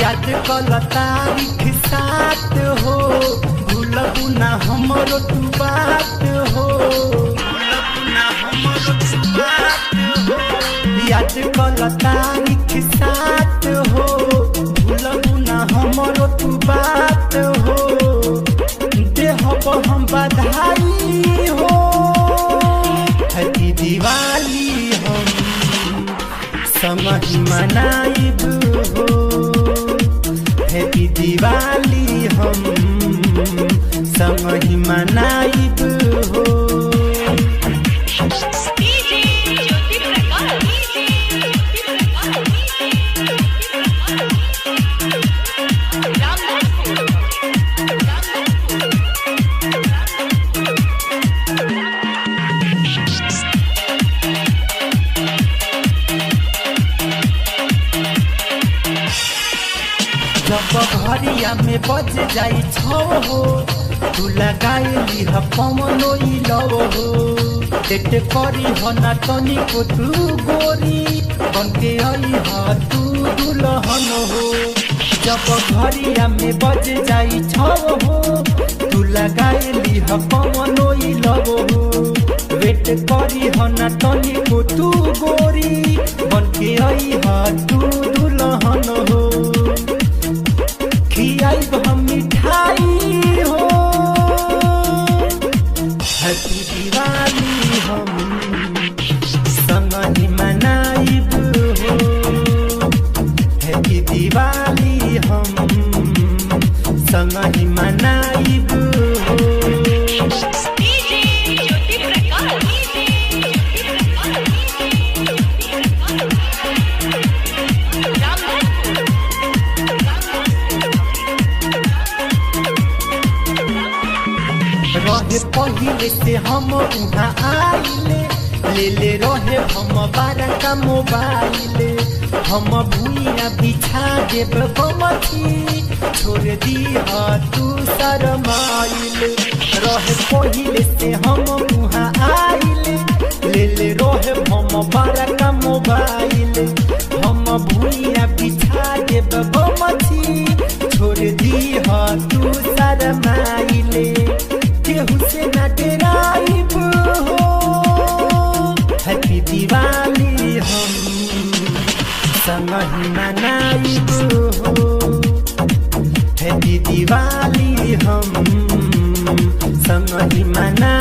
याद कल तारीख साथ हो भूलबू ना हमरो तू बात हो याद कल तारीख साथ हो भूलबू ना हमरो तू बात हो देहब हम बधाई हो हैप्पी दिवाली हम समझ मनाइब हो हैप्पी दिवाली हम समझ मनाइब हो जब घरिया में बज जाई छो हो तू लगाई ह पवनो लो हो डेट करी हो ना तनी को तू गोरी बन के आई ह तू दुल्हन हो जब घरिया में बज जाई छो हो तू लगाई ह पवनो लो हो वेट करी हो ना तनी को तू गोरी बन के आई ह तू दुल्हन हो खियाइब हम मिठाई हो हैप्पी दिवाली हम संगहि मनाइब हो हैप्पी दिवाली हम संगहि मनाइब हो रहे पहिले से हम उहाँ आइले ले रहे हम 12 का मोबाइल हम भुइया बिछा देब गमछी छोड़ दी तू शरमाइल रहे पहिले से हम उहाँ आइले ले रहे हम 12 का मोबाइल हम भुइया बिछा देब गमछी छोड़ दी तू शरमाइल केहू से न डराइब हो हैप्पी दिवाली हम संगहि मनाइब हो हैप्पी दिवाली हम संगहि मनाइब